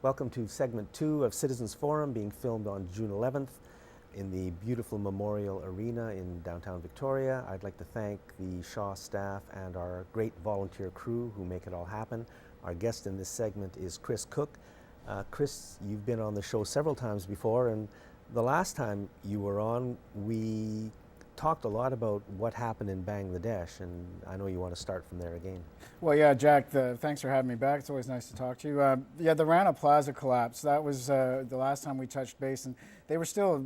Welcome to segment 2 of Citizens Forum, being filmed on June 11th in the beautiful Memorial Arena in downtown Victoria. I'd like to thank the Shaw staff and our great volunteer crew who make it all happen. Our guest in this segment is Chris Cook. Chris, you've been on the show several times before, and the last time you were on, we talked a lot about what happened in Bangladesh, and I know you want to start from there again. Well, yeah, Jack, thanks for having me back. It's always nice to talk to you. Yeah, the Rana Plaza collapse, that was the last time we touched base, and they were still,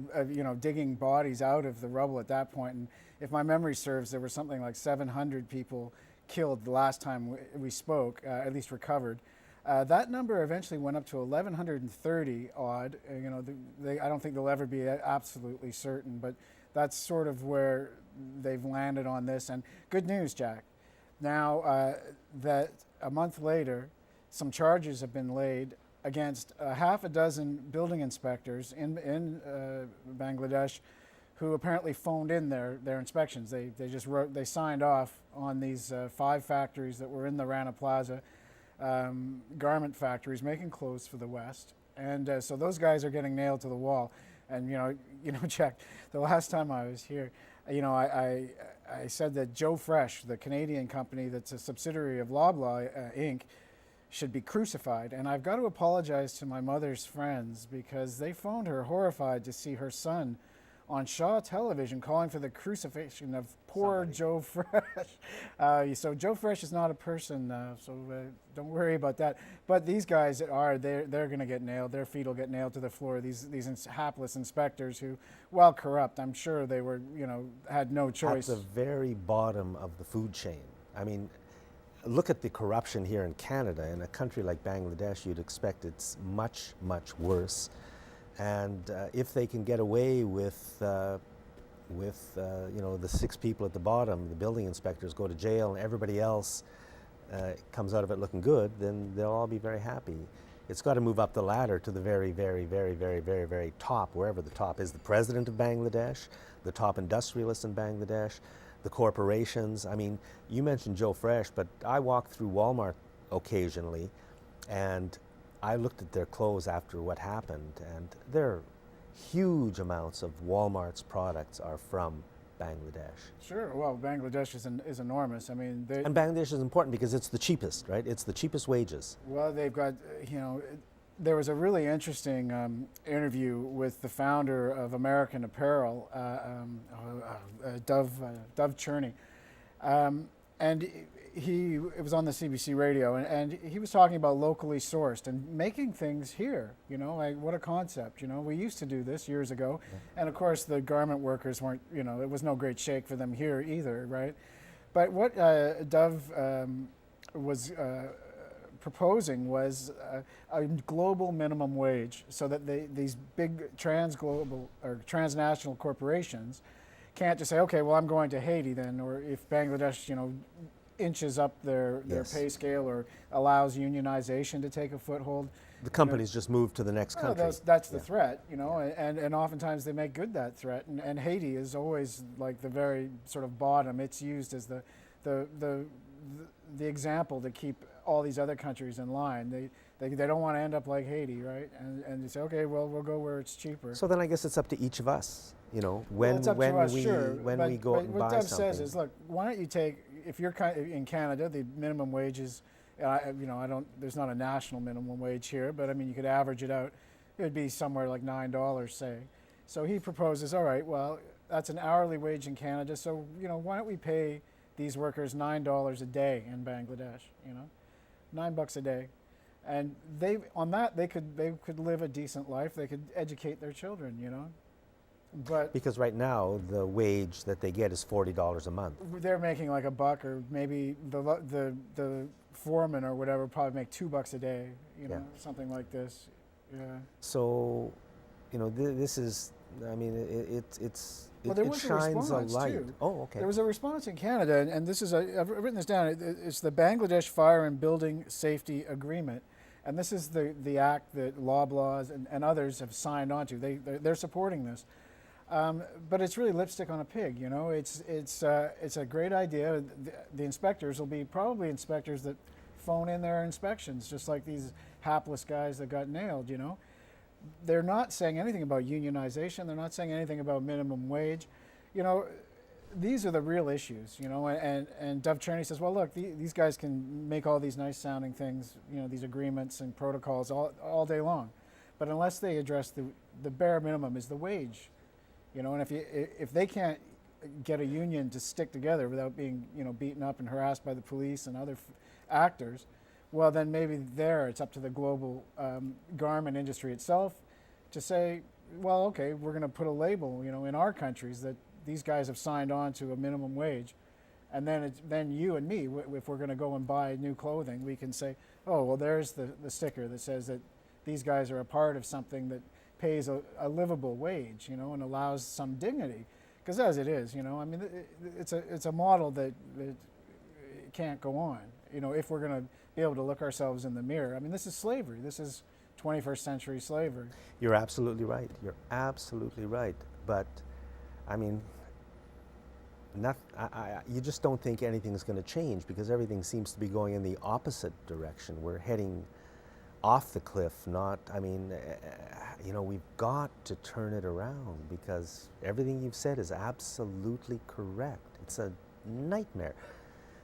digging bodies out of the rubble at that point. And if my memory serves, there were something like 700 people killed the last time we spoke, at least recovered. That number eventually went up to 1,130 odd. I don't think they'll ever be absolutely certain, but that's sort of where they've landed on this. And good news, Jack. Now that a month later, some charges have been laid against half a dozen building inspectors in Bangladesh who apparently phoned in their inspections. They signed off on these 5 factories that were in the Rana Plaza, garment factories making clothes for the West. And so those guys are getting nailed to the wall. And Jack, the last time I was here, I said that Joe Fresh, the Canadian company that's a subsidiary of Loblaw Inc., should be crucified. And I've got to apologize to my mother's friends because they phoned her horrified to see her son on Shaw television calling for the crucifixion of poor Joe Fresh. So Joe Fresh is not a person, so don't worry about that. But these guys they're going to get nailed. Their feet will get nailed to the floor. These hapless inspectors who, while corrupt, I'm sure they were, had no choice. At the very bottom of the food chain. I mean, look at the corruption here in Canada. In a country like Bangladesh, you'd expect it's much, much worse. And if they can get away with the 6 people at the bottom, the building inspectors go to jail, and everybody else comes out of it looking good, then they'll all be very happy. It's got to move up the ladder to the very, very, very, very, very, very top, wherever the top is. The president of Bangladesh, the top industrialists in Bangladesh, the corporations. I mean, you mentioned Joe Fresh, but I walk through Walmart occasionally, and I looked at their clothes after what happened, and there huge amounts of Walmart's products are from Bangladesh. Sure. Well, Bangladesh is enormous. I mean, and Bangladesh is important because it's the cheapest, right? It's the cheapest wages. Well, they've got, there was a really interesting interview with the founder of American Apparel, Dove Cherney, and it was on the CBC radio, and he was talking about locally sourced and making things here. Like what a concept. We used to do this years ago, and of course the garment workers weren't. It was no great shake for them here either, right? But what Dove was proposing was a global minimum wage, so that these big transglobal or transnational corporations can't just say, okay, well, I'm going to Haiti then, or if Bangladesh, inches up their pay scale or allows unionization to take a foothold. The companies just move to the next country. That's the threat, and oftentimes they make good that threat. And Haiti is always like the very sort of bottom. It's used as the example to keep all these other countries in line. They don't want to end up like Haiti, right? And they say, okay, well, we'll go where it's cheaper. So then I guess it's up to each of us, when we go out and buy something. What Dove says is, look, why don't you take, if you're in Canada, the minimum wage is, there's not a national minimum wage here, but I mean, you could average it out. It would be somewhere like $9, say. So he proposes, all right, well, that's an hourly wage in Canada, so, why don't we pay these workers $9 a day in Bangladesh, $9 a day. And they could live a decent life. They could educate their children, But because right now the wage that they get is $40 a month. They're making like $1, or maybe the foreman or whatever probably make $2 a day, something like this. Yeah. So, this is. I mean, it shines a light. Too. Oh, okay. There was a response in Canada, and this is I've written this down. It's the Bangladesh Fire and Building Safety Agreement. And this is the act that Loblaws and others have signed on to. They're supporting this. But it's really lipstick on a pig, It's a great idea. The inspectors will be probably inspectors that phone in their inspections, just like these hapless guys that got nailed, you know. They're not saying anything about unionization. They're not saying anything about minimum wage. You know, these are the real issues, you know, and Dov Cherney says, well, look, these guys can make all these nice sounding things, you know, these agreements and protocols all day long. But unless they address the bare minimum is the wage, you know, and if they can't get a union to stick together without being, you know, beaten up and harassed by the police and other actors, well, then maybe it's up to the global garment industry itself to say, well, okay, we're going to put a label, you know, in our countries that these guys have signed on to a minimum wage, and then you and me, if we're going to go and buy new clothing, we can say, oh, well, there's the sticker that says that these guys are a part of something that pays a livable wage, you know, and allows some dignity. Because as it is, you know, I mean, it's a model that can't go on, you know, if we're going to be able to look ourselves in the mirror. I mean, this is slavery. This is 21st century slavery. You're absolutely right. You're absolutely right. But, I mean, you just don't think anything's going to change because everything seems to be going in the opposite direction. We're heading off the cliff, you know, we've got to turn it around because everything you've said is absolutely correct. It's a nightmare.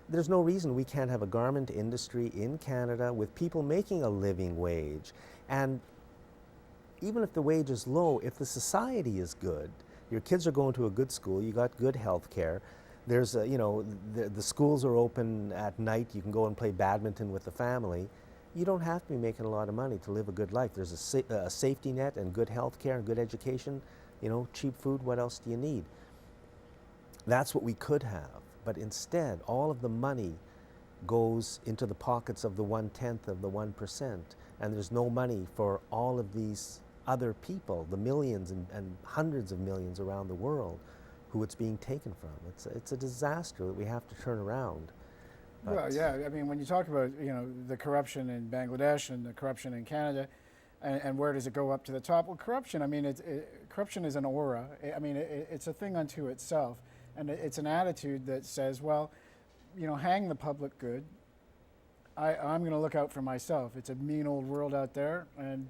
There's no reason we can't have a garment industry in Canada with people making a living wage. And even if the wage is low, if the society is good, your kids are going to a good school, you got good health care, there's you know, the schools are open at night, you can go and play badminton with the family, you don't have to be making a lot of money to live a good life. There's a safety net and good health care and good education, you know, cheap food, what else do you need? That's what we could have. But instead, all of the money goes into the pockets of the 1/10 of the 1%, and there's no money for all of these other people, the millions and hundreds of millions around the world who it's being taken from. It's a disaster that we have to turn around. But well, yeah, I mean, when you talk about, you know, the corruption in Bangladesh and the corruption in Canada, and where does it go up to the top? Well, corruption, I mean, corruption is an aura. I mean, it's a thing unto itself. And it's an attitude that says, well, you know, hang the public good. I'm going to look out for myself. It's a mean old world out there, and,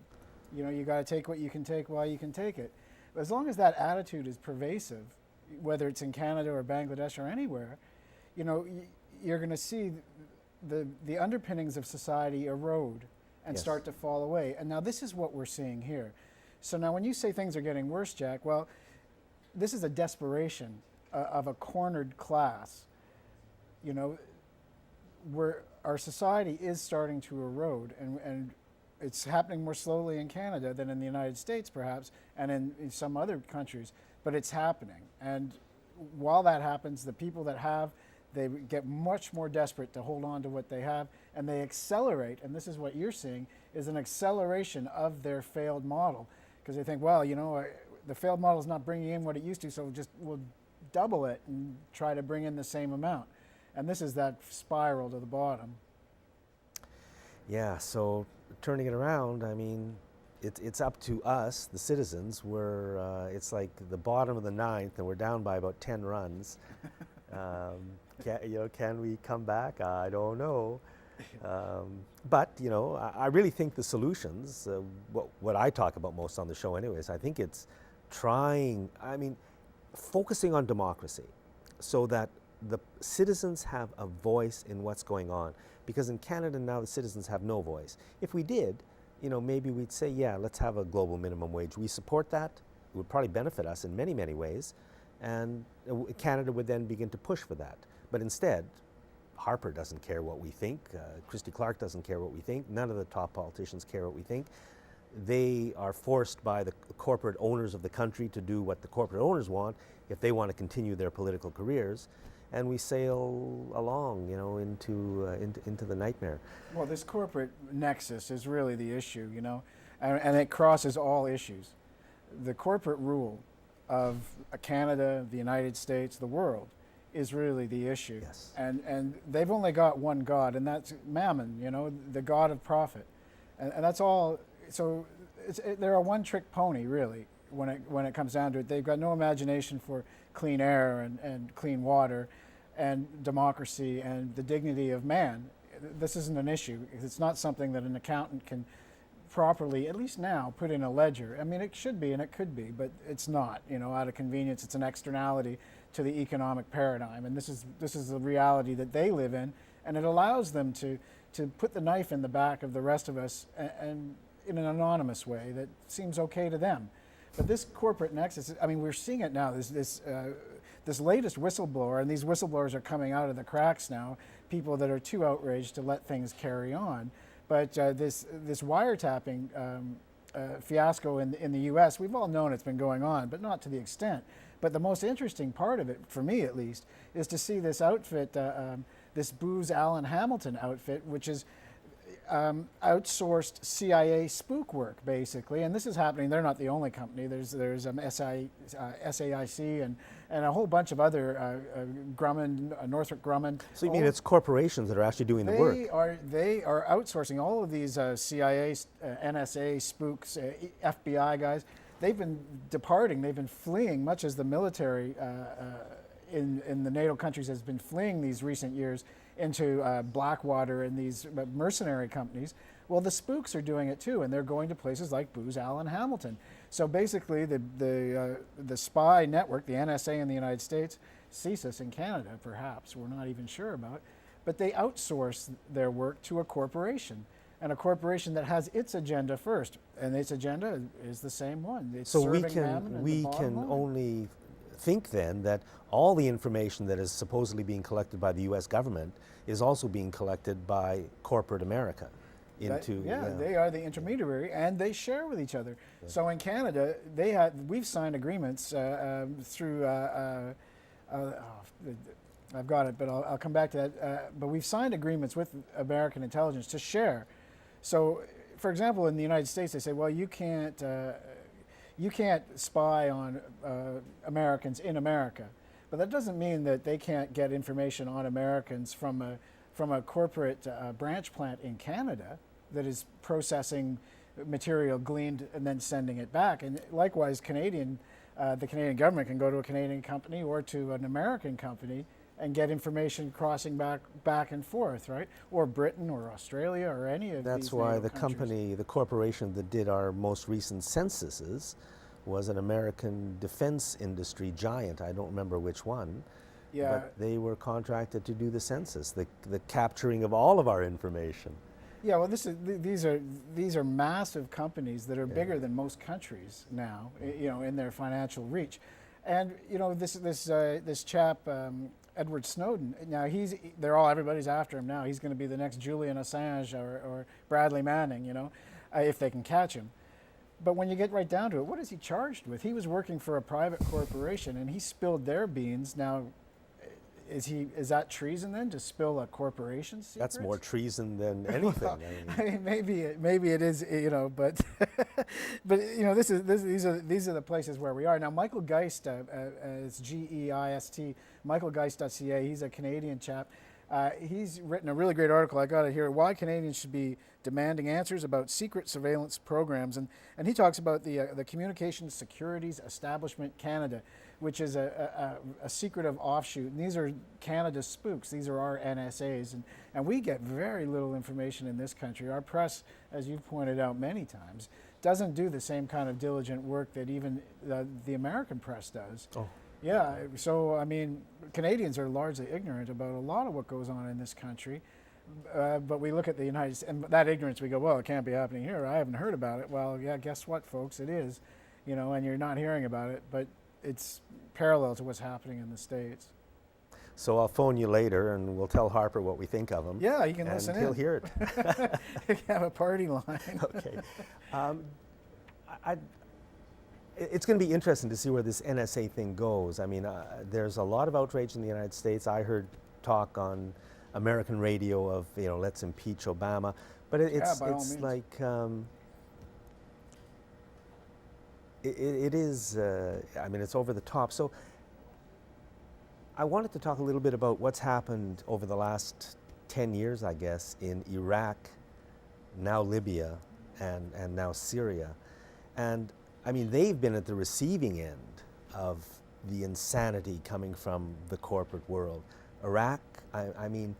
you know, you got to take what you can take while you can take it. But as long as that attitude is pervasive, whether it's in Canada or Bangladesh or anywhere, you know, you're going to see the underpinnings of society erode and Yes. start to fall away. And now this is what we're seeing here. So now when you say things are getting worse, Jack, well, this is a desperation of a cornered class, you know, where our society is starting to erode, and it's happening more slowly in Canada than in the United States, perhaps, and in some other countries, but it's happening. And while that happens, the people that have, they get much more desperate to hold on to what they have, and they accelerate, and this is what you're seeing, is an acceleration of their failed model, because they think, well, you know, the failed model is not bringing in what it used to, so we'll double it and try to bring in the same amount. And this is that spiral to the bottom. yeah, so turning it around, I mean, it's up to us, the citizens. It's like the bottom of the ninth, and we're down by about 10 runs. Can we come back? I don't know. But, you know, I really think the solutions, what I talk about most on the show anyways, I think it's focusing on democracy so that the citizens have a voice in what's going on. Because in Canada now the citizens have no voice. If we did, you know, maybe we'd say, yeah, let's have a global minimum wage. We support that. It would probably benefit us in many, many ways. And Canada would then begin to push for that. But instead, Harper doesn't care what we think. Christy Clark doesn't care what we think. None of the top politicians care what we think. They are forced by the corporate owners of the country to do what the corporate owners want if they want to continue their political careers. And we sail along, you know, into the nightmare. Well, this corporate nexus is really the issue, you know, and it crosses all issues. The corporate rule of Canada, the United States, the world, is really the issue. Yes. And they've only got one God, and that's Mammon, you know, the God of profit. And that's all. So they're a one-trick pony, really, when it comes down to it. They've got no imagination for clean air and clean water and democracy and the dignity of man. this isn't an issue. It's not something that an accountant can properly, at least now, put in a ledger. I mean, it should be and it could be, but it's not. Out of convenience, it's an externality to the economic paradigm, and this is the reality that they live in, and it allows them to put the knife in the back of the rest of us, and in an anonymous way that seems okay to them. But this corporate nexus, I mean, we're seeing it now. This latest whistleblower, and these whistleblowers are coming out of the cracks now, people that are too outraged to let things carry on. But this wiretapping fiasco in the U.S., we've all known it's been going on, but not to the extent. But the most interesting part of it, for me at least, is to see this outfit, this Booz Allen Hamilton outfit, which is outsourced CIA spook work, basically. And this is happening. They're not the only company. There's SAIC and a whole bunch of other Grumman, Northrop Grumman. So you mean it's corporations that are actually doing the work? They are outsourcing all of these CIA, NSA spooks, FBI guys. They've been departing. They've been fleeing, much as the military in the NATO countries has been fleeing these recent years into Blackwater and these mercenary companies. Well, the spooks are doing it too, and they're going to places like Booz Allen Hamilton. So basically, the spy network, the NSA in the United States, CSIS in Canada, perhaps, we're not even sure about, but they outsource their work to a corporation, and a corporation that has its agenda first, and its agenda is the same one. It's so we can only think then that all the information that is supposedly being collected by the U.S. government is also being collected by corporate America. They are the intermediary, and they share with each other. Yeah. So in Canada, we've signed agreements through. I've got it, but I'll come back to that. But we've signed agreements with American intelligence to share. So, for example, in the United States, they say, well, you can't spy on Americans in America. But that doesn't mean that they can't get information on Americans from a corporate branch plant in Canada that is processing material gleaned and then sending it back. And likewise, the Canadian government can go to a Canadian company or to an American company and get information crossing back and forth, right? Or Britain or Australia or any of these. That's why the corporation that did our most recent censuses was an American defense industry giant. I don't remember which one. Yeah. But they were contracted to do the census, the capturing of all of our information. Yeah, well, these are massive companies that are bigger than most countries now, in their financial reach. And this chap Edward Snowden. Now everybody's after him now. He's going to be the next Julian Assange or Bradley Manning, if they can catch him. But when you get right down to it, what is he charged with? He was working for a private corporation and he spilled their beans. Now, is that treason then, to spill a corporation's secrets? That's more treason than anything. Well, I mean, maybe it is, but these are the places where we are now. Michael Geist, it's Geist, michaelgeist.ca. He's a Canadian chap. He's written a really great article. I got it here. Why Canadians should be demanding answers about secret surveillance programs, and he talks about the Communications Securities Establishment Canada, which is a secretive offshoot. And these are Canada's spooks. These are our NSAs, and we get very little information in this country. Our press, as you've pointed out many times, doesn't do the same kind of diligent work that even the American press does. Oh. Yeah, so I mean, Canadians are largely ignorant about a lot of what goes on in this country, but we look at the United States, and that ignorance, we go, well, it can't be happening here. I haven't heard about it. Well, yeah, guess what, folks? It is, and you're not hearing about it, but it's parallel to what's happening in the States. So I'll phone you later, and we'll tell Harper what we think of him. Yeah, you can listen in. And he'll hear it. You can have a party line. Okay. It's going to be interesting to see where this NSA thing goes. I mean, there's a lot of outrage in the United States. I heard talk on American radio of, let's impeach Obama. But it's like, it is, it's over the top. So I wanted to talk a little bit about what's happened over the last 10 years, I guess, in Iraq, now Libya, and now Syria. And I mean, they've been at the receiving end of the insanity coming from the corporate world. Iraq, I mean,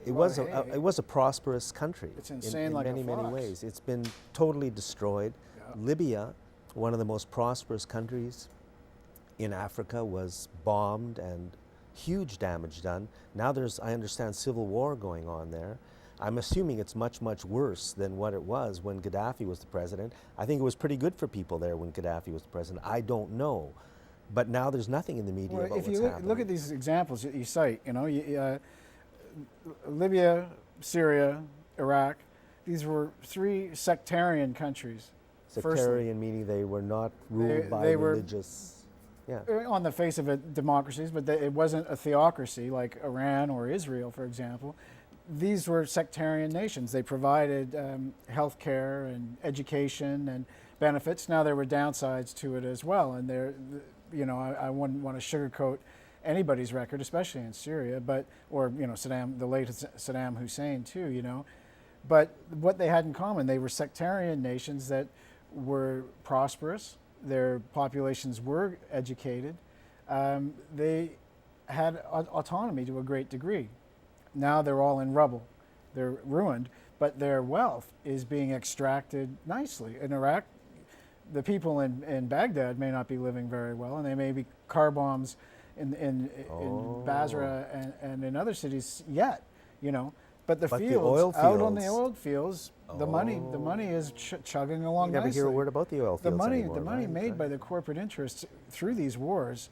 it was a prosperous country. It's insane, in like a many fox. ways. It's been totally destroyed. Yeah. Libya, one of the most prosperous countries in Africa, was bombed and huge damage done. Now there's, I understand, civil war going on there. I'm assuming it's much, much worse than what it was when Gaddafi was the president. I think it was pretty good for people there when Gaddafi was the president. I don't know. But now there's nothing in the media Well, about if what's you happening. look at these examples that you cite, Libya, Syria, Iraq, these were three sectarian countries. Sectarian meaning they were not ruled by they were religious. Yeah. On the face of it, democracies, but it wasn't a theocracy like Iran or Israel, for example. These were sectarian nations. They provided health care and education and benefits. Now there were downsides to it as well, and I wouldn't want to sugarcoat anybody's record, especially in Syria, or the late Saddam Hussein too. But what they had in common, they were sectarian nations that were prosperous. Their populations were educated. They had autonomy to a great degree. Now they're all in rubble. They're ruined, but their wealth is being extracted nicely. In Iraq, the people in Baghdad may not be living very well, and they may be car bombs in Basra and in other cities yet, But the fields, out on the oil fields, the money is chugging along You never nicely. hear a word about the oil fields anymore, The money right? made by the corporate interests through these wars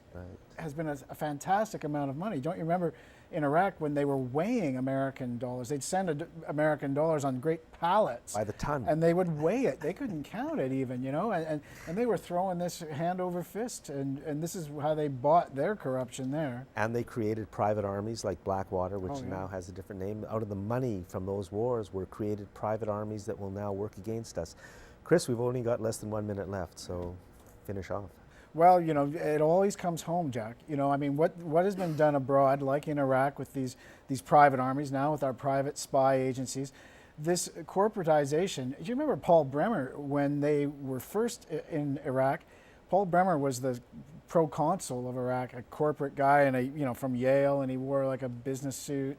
has been a fantastic amount of money. Don't you remember in Iraq when they were weighing American dollars? They'd send American dollars on great pallets. By the ton. And they would weigh it. They couldn't count it even, and they were throwing this hand over fist. And this is how they bought their corruption there. And they created private armies like Blackwater, which now has a different name. Out of the money from those wars were created private armies that will now work against us. Chris, we've only got less than 1 minute left, so finish off. Well, it always comes home, Jack. What has been done abroad, like in Iraq with these private armies, now with our private spy agencies, this corporatization. Do you remember Paul Bremer when they were first in Iraq? Paul Bremer was the proconsul of Iraq, a corporate guy, and from Yale, and he wore like a business suit,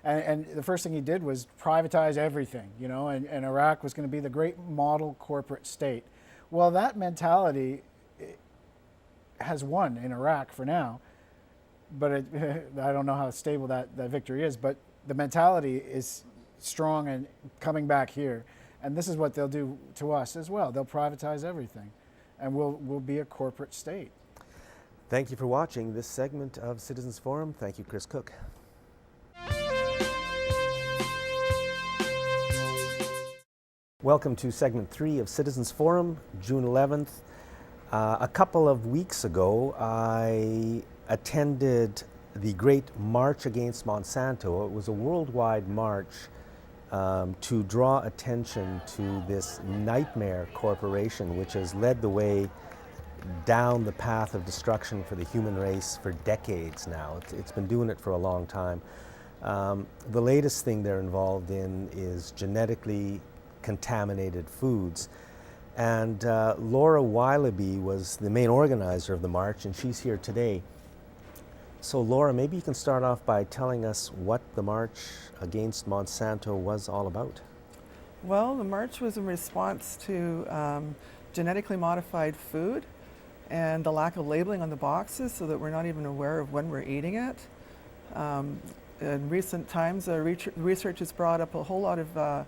and the first thing he did was privatize everything, and Iraq was going to be the great model corporate state. Well, that mentality has won in Iraq for now, but I don't know how stable that victory is, but the mentality is strong and coming back here, and this is what they'll do to us as well. They'll privatize everything, and we'll be a corporate state. Thank you for watching this segment of Citizens Forum. Thank you, Chris Cook. Welcome to segment 3 of Citizens Forum, June 11th. A couple of weeks ago, I attended the Great March Against Monsanto. It was a worldwide march to draw attention to this nightmare corporation which has led the way down the path of destruction for the human race for decades now. It's been doing it for a long time. The latest thing they're involved in is genetically contaminated foods. And Laura Willoughby was the main organizer of the march, and she's here today. So Laura, maybe you can start off by telling us what the March Against Monsanto was all about. Well, the march was in response to genetically modified food and the lack of labeling on the boxes so that we're not even aware of when we're eating it. In recent times, research has brought up a whole lot of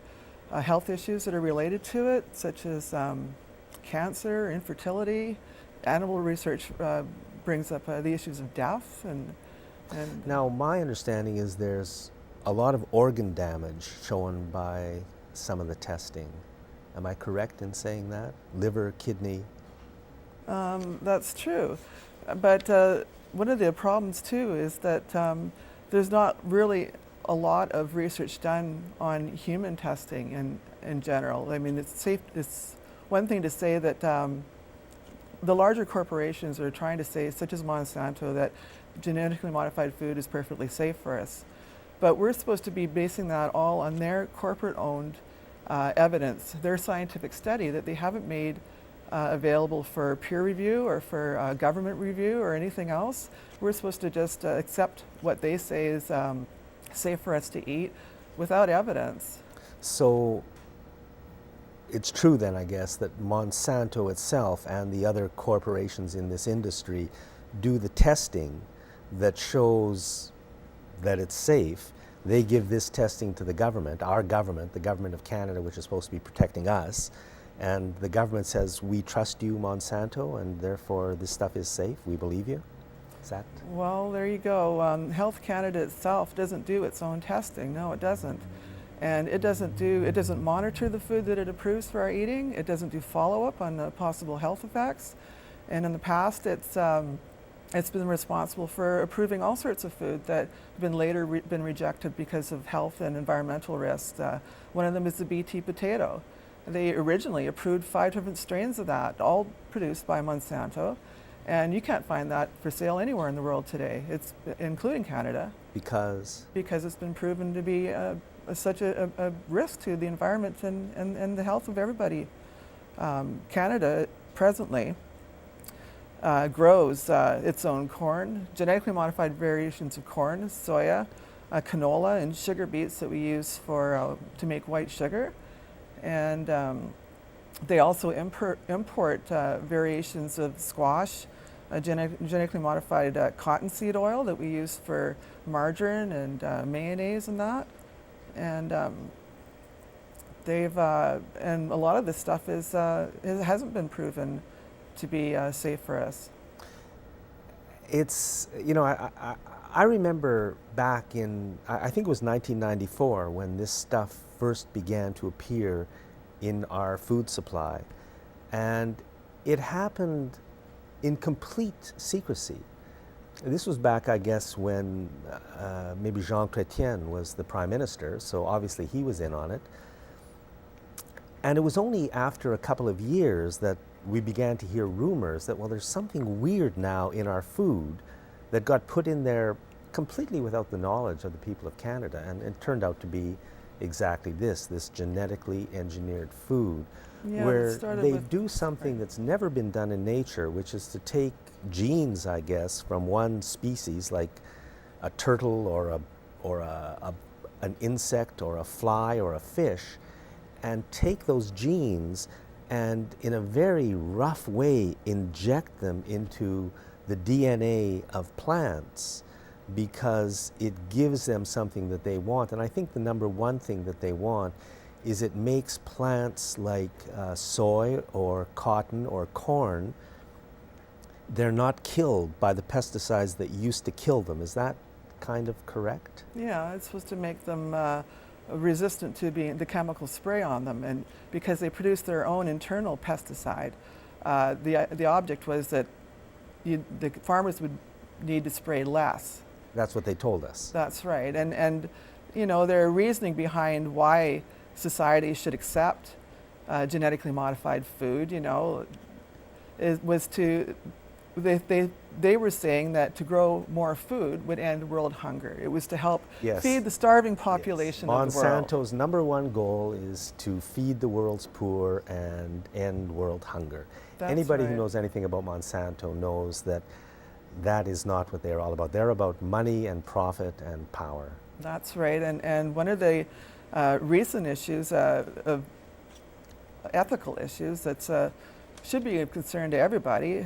health issues that are related to it, such as cancer, infertility. Animal research brings up the issues of death. And now, my understanding is there's a lot of organ damage shown by some of the testing. Am I correct in saying that? Liver, kidney? That's true. But one of the problems too is that there's not really a lot of research done on human testing in general. I mean, it's one thing to say that the larger corporations are trying to say, such as Monsanto, that genetically modified food is perfectly safe for us. But we're supposed to be basing that all on their corporate-owned evidence, their scientific study that they haven't made available for peer review or for government review or anything else. We're supposed to just accept what they say is safe for us to eat without evidence. So it's true then, I guess, that Monsanto itself and the other corporations in this industry do the testing that shows that it's safe. They give this testing to the government, our government, the government of Canada, which is supposed to be protecting us. And the government says, we trust you, Monsanto, and therefore this stuff is safe. We believe you. Is that? Well, there you go. Health Canada itself doesn't do its own testing. No, it doesn't. And it doesn't monitor the food that it approves for our eating. It doesn't do follow-up on the possible health effects. And in the past, it's been responsible for approving all sorts of food that have been later been rejected because of health and environmental risks. One of them is the BT potato. They originally approved 5 different strains of that, all produced by Monsanto. And you can't find that for sale anywhere in the world today, including Canada. Because? Because it's been proven to be such a risk to the environment and the health of everybody. Canada presently grows its own corn, genetically modified variations of corn, soya, canola, and sugar beets that we use to make white sugar. And they also import variations of squash, genetically modified cottonseed oil that we use for margarine and mayonnaise and that. And and a lot of this stuff hasn't been proven to be safe for us. It's, I remember back in, I think it was 1994 when this stuff first began to appear in our food supply. And it happened in complete secrecy. This was back, I guess, when maybe Jean Chrétien was the Prime Minister, so obviously he was in on it. And it was only after a couple of years that we began to hear rumors that, well, there's something weird now in our food that got put in there completely without the knowledge of the people of Canada. And it turned out to be exactly this genetically engineered food, where they do something that's never been done in nature, which is to take genes, I guess, from one species, like a turtle or an insect or a fly or a fish, and take those genes and in a very rough way inject them into the DNA of plants, because it gives them something that they want. And I think the number one thing that they want is it makes plants like soy or cotton or corn, they're not killed by the pesticides that used to kill them. Is that kind of correct? Yeah, it's supposed to make them resistant to the chemical spray on them, and because they produce their own internal pesticide. The object was that the farmers would need to spray less. That's what they told us. That's right, and their reasoning behind why society should accept genetically modified food, was to they were saying that to grow more food would end world hunger. It was to help feed the starving population of the world. Monsanto's number one goal is to feed the world's poor and end world hunger. That's Anybody right. who knows anything about Monsanto knows that that is not what they're all about. They're about money and profit and power. That's right, and one of the recent issues of ethical issues that should be of concern to everybody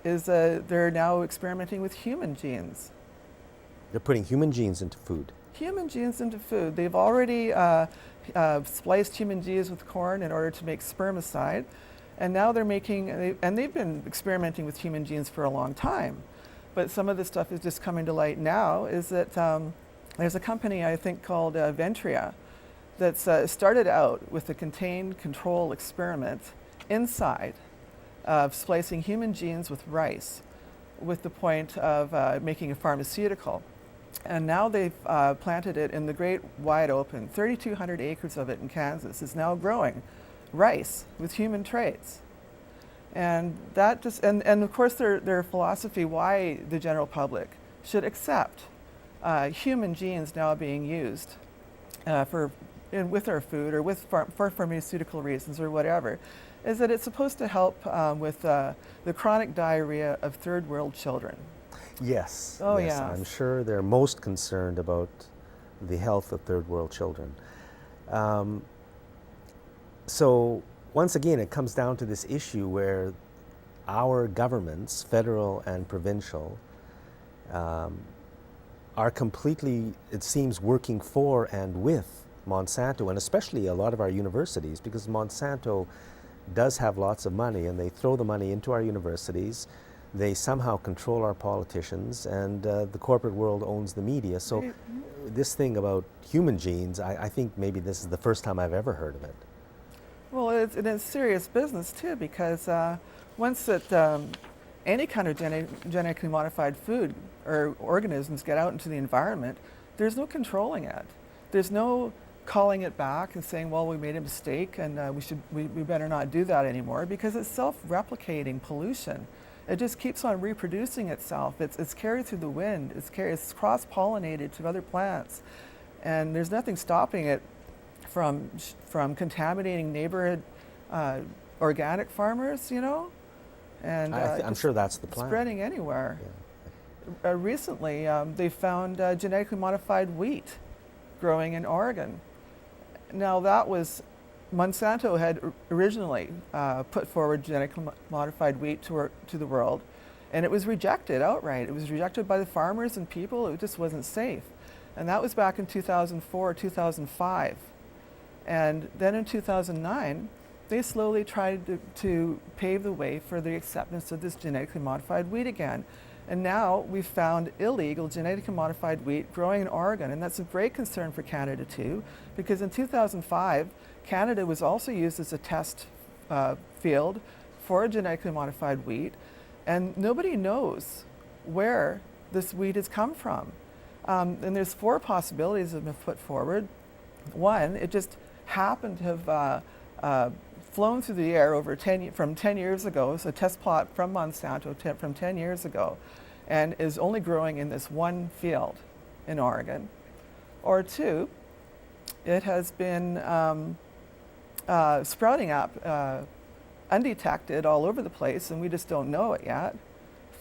is they're now experimenting with human genes. They're putting human genes into food. Human genes into food. They've already spliced human genes with corn in order to make spermicide, and now they're they've been experimenting with human genes for a long time. But some of this stuff is just coming to light now, is that there's a company, I think, called Ventria that's started out with a contained control experiment inside of splicing human genes with rice with the point of making a pharmaceutical. And now they've planted it in the great wide open. 3,200 acres of it in Kansas is now growing rice with human traits. And that just, and of course their philosophy why the general public should accept human genes now being used with our food or for pharmaceutical reasons or whatever, is that it's supposed to help with the chronic diarrhea of third world children. Yes. Oh, yes. yeah. I'm sure they're most concerned about the health of third world children. So once again, it comes down to this issue where our governments, federal and provincial, are completely, it seems, working for and with Monsanto, and especially a lot of our universities, because Monsanto does have lots of money, and they throw the money into our universities. They somehow control our politicians, and the corporate world owns the media. So this thing about human genes, I think maybe this is the first time I've ever heard of it. Well, it's serious business too, because once any kind of genetically modified food or organisms get out into the environment, there's no controlling it. There's no calling it back and saying, well, we made a mistake and we better not do that anymore, because it's self-replicating pollution. It just keeps on reproducing itself. It's carried through the wind. It's cross-pollinated to other plants, and there's nothing stopping it from contaminating neighborhood organic farmers, you know, and I'm sure that's the plan. Spreading anywhere. Yeah. Recently, they found genetically modified wheat growing in Oregon. Now that was, Monsanto had originally put forward genetically modified wheat to the world, and it was rejected outright. It was rejected by the farmers and people. It just wasn't safe. And that was back in 2004, 2005. And then in 2009, they slowly tried to pave the way for the acceptance of this genetically modified wheat again. And now we've found illegal genetically modified wheat growing in Oregon, and that's a great concern for Canada too, because in 2005, Canada was also used as a test field for genetically modified wheat, and nobody knows where this wheat has come from. And there's 4 possibilities that have been put forward. One, it just happened to have flown through the air from 10 years ago, so a test plot from Monsanto from 10 years ago, and is only growing in this one field in Oregon. Or 2, it has been sprouting up undetected all over the place, and we just don't know it yet.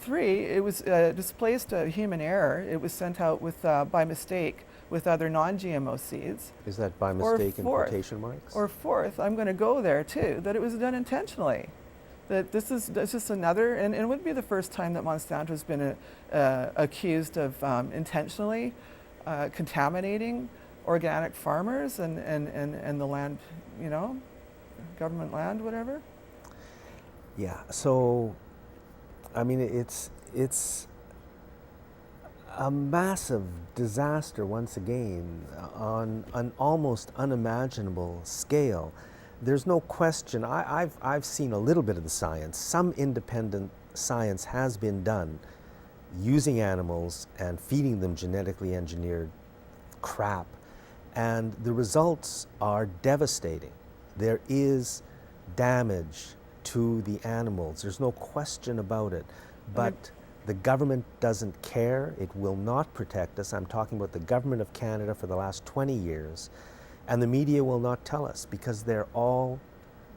3, it was displaced human error. It was sent out with by mistake with other non-GMO seeds. Is that by mistake in quotation marks? Or 4th, I'm going to go there too, that it was done intentionally. That this is just another, and it wouldn't be the first time that Monsanto has been accused of intentionally contaminating organic farmers and the land, you know, government land, whatever. Yeah, so, I mean, it's a massive disaster once again on an almost unimaginable scale. There's no question. I've seen a little bit of the science. Some independent science has been done using animals and feeding them genetically engineered crap, and the results are devastating. There is damage to the animals. There's no question about it. But the government doesn't care. It will not protect us. I'm talking about the government of Canada for the last 20 years. And the media will not tell us because they're all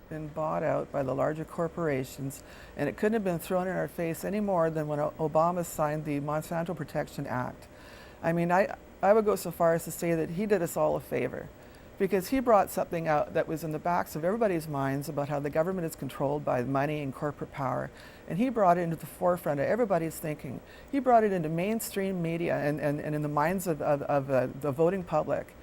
been bought out by the larger corporations, and it couldn't have been thrown in our face any more than when Obama signed the Monsanto Protection Act. I mean, I would go so far as to say that he did us all a favor, because he brought something out that was in the backs of everybody's minds about how the government is controlled by money and corporate power, and he brought it into the forefront of everybody's thinking. He brought it into mainstream media and in the minds of the voting public.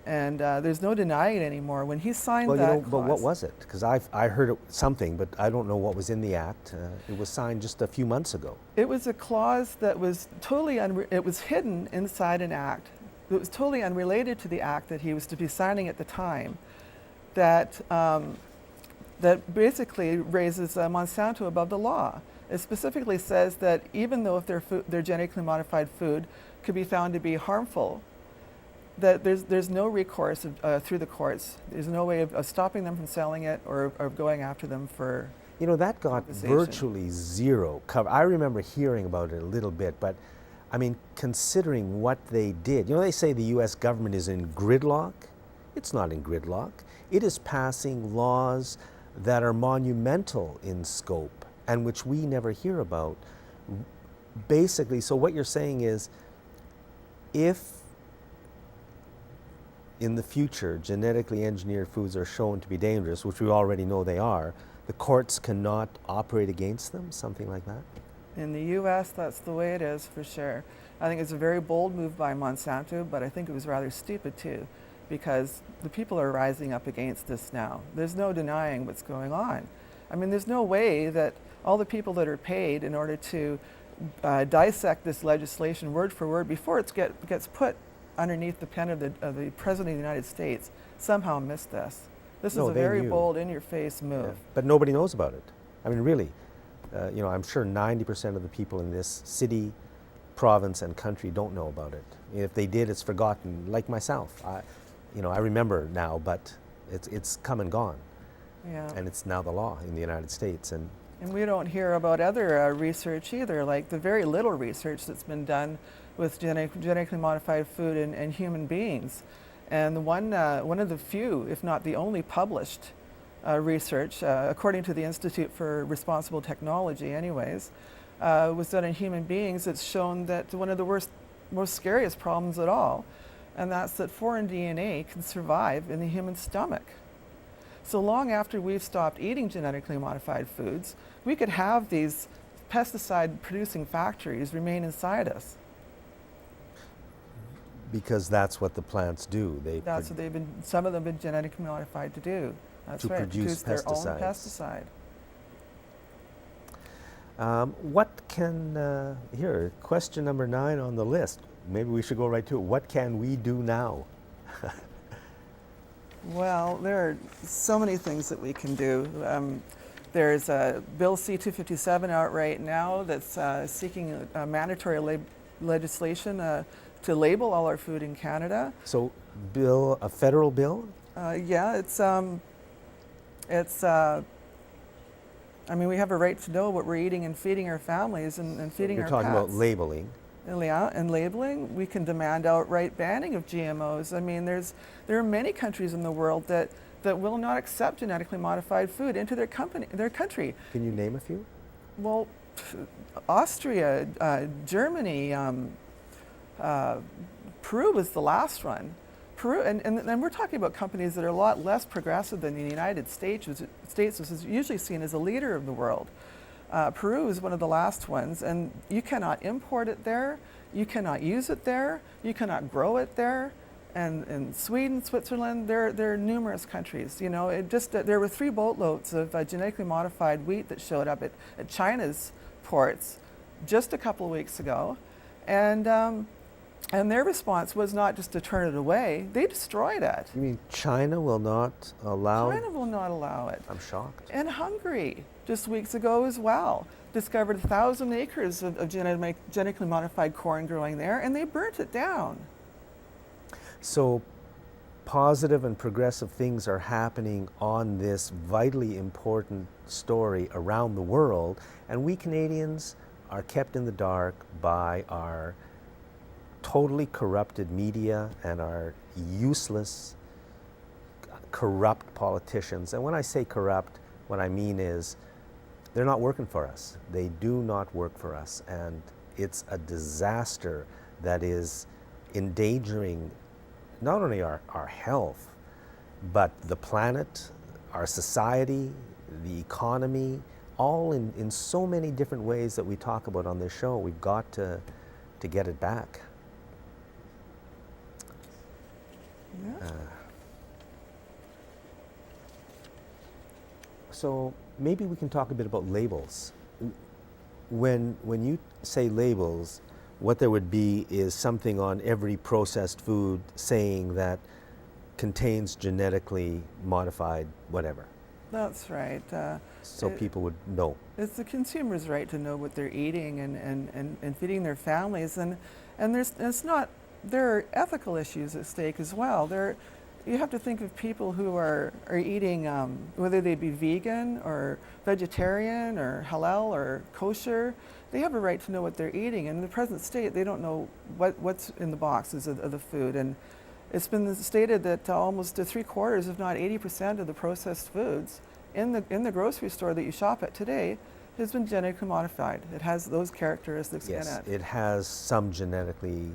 And there's no denying it anymore. When he signed that clause, but what was it? Because I heard something, but I don't know what was in the act. It was signed just a few months ago. It was a clause that was totally, it was hidden inside an act. It was totally unrelated to the act that he was to be signing at the time, that that basically raises Monsanto above the law. It specifically says that even though if their genetically modified food could be found to be harmful, that there's no recourse through the courts. There's no way of stopping them from selling it or going after them for. You know, that got virtually zero cover. I remember hearing about it a little bit, but I mean, considering what they did, you know, they say the U.S. government is in gridlock. It's not in gridlock. It is passing laws that are monumental in scope and which we never hear about. Basically, so what you're saying is, if in the future genetically engineered foods are shown to be dangerous, which we already know they are, the courts cannot operate against them, something like that? In the U.S., that's the way it is for sure. I think it's a very bold move by Monsanto, but I think it was rather stupid too, because the people are rising up against this now. There's no denying what's going on. I mean, there's no way that all the people that are paid in order to dissect this legislation word for word before it gets put underneath the pen of the President of the United States somehow missed this. This No, is a they very knew. bold, in-your-face move. Yeah. But nobody knows about it. I mean, really, you know, I'm sure 90% of the people in this city, province, and country don't know about it. If they did, it's forgotten, like myself. You know, I remember now, but it's come and gone. Yeah. And it's now the law in the United States. And we don't hear about other research either, like the very little research that's been done with genetically modified food in human beings. And the one of the few, if not the only published research, according to the Institute for Responsible Technology anyways, was done in human beings. It's shown that one of the most scariest problems at all, and that's that foreign DNA can survive in the human stomach. So long after we've stopped eating genetically modified foods, we could have these pesticide-producing factories remain inside us. because that's what the plants do. That's what they've been. Some of them have been genetically modified to do. That's to right. produce their own pesticides. pesticide. What can, here, question number 9 on the list. Maybe we should go right to it. What can we do now? Well, there are so many things that we can do. There's Bill C-257 out right now that's seeking mandatory legislation to label all our food in Canada. So, a federal bill? Yeah, I mean, we have a right to know what we're eating and feeding our families and feeding our pets. You're talking about labeling. Yeah, and labeling. We can demand outright banning of GMOs. I mean, there are many countries in the world that will not accept genetically modified food into their country. Can you name a few? Well, Austria, Germany, Peru was the last one. Peru, and we're talking about companies that are a lot less progressive than the United States, which is usually seen as a leader of the world. Peru is one of the last ones, and you cannot import it there, you cannot use it there, you cannot grow it there. And in Sweden, Switzerland, there are numerous countries. You know, there were 3 boatloads of genetically modified wheat that showed up at China's ports just a couple of weeks ago, and their response was not just to turn it away; they destroyed it. You mean China will not allow? China will not allow it. I'm shocked. And Hungary, just weeks ago as well, discovered 1,000 acres of genetically modified corn growing there, and they burnt it down. So, positive and progressive things are happening on this vitally important story around the world, and we Canadians are kept in the dark by our totally corrupted media and our useless, corrupt politicians. And when I say corrupt, what I mean is they're not working for us. They do not work for us, and it's a disaster that is endangering not only our health, but the planet, our society, the economy, all in so many different ways that we talk about on this show. We've got to get it back. Yeah. So maybe we can talk a bit about labels. When you say labels, what there would be is something on every processed food saying that contains genetically modified whatever. That's right. So people would know. It's the consumer's right to know what they're eating and feeding their families, and there are ethical issues at stake as well. You have to think of people who are eating, whether they be vegan or vegetarian or halal or kosher. They have a right to know what they're eating. And in the present state, they don't know what's in the boxes of the food. And it's been stated that almost 3/4, if not 80% of the processed foods in the grocery store that you shop at today has been genetically modified. It has those characteristics in Yes, it. it has some genetically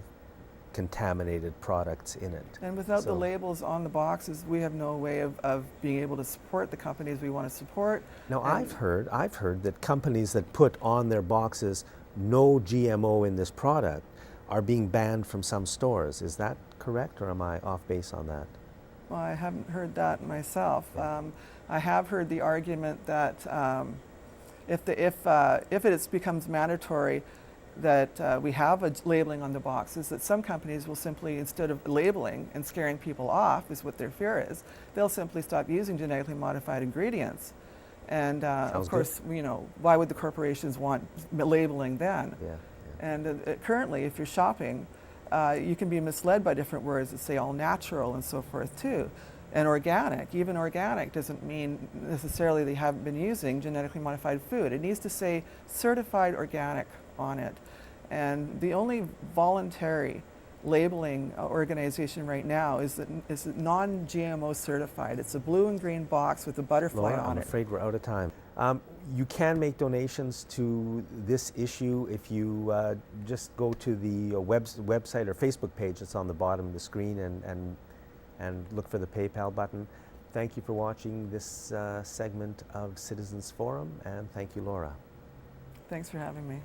contaminated products in it. And without the So- labels on the boxes, we have no way of being able to support the companies we want to support. Now, And I've heard that companies that put on their boxes no GMO in this product are being banned from some stores. Is that correct, or am I off base on that? Well, I haven't heard that myself. I have heard the argument that if it becomes mandatory that we have a labeling on the boxes, that some companies will simply, instead of labeling and scaring people off, is what their fear is, they'll simply stop using genetically modified ingredients. And of Sounds course, you know, why would the corporations want labeling then? Yeah. And currently, if you're shopping, you can be misled by different words that say all natural and so forth too. And organic, even organic doesn't mean necessarily they haven't been using genetically modified food. It needs to say certified organic on it. And the only voluntary labeling organization right now is non-GMO certified. It's a blue and green box with a butterfly Laura, on I'm it. afraid we're out of time. You can make donations to this issue if you just go to the website or Facebook page that's on the bottom of the screen and look for the PayPal button. Thank you for watching this segment of Citizens Forum, and thank you, Laura. Thanks for having me.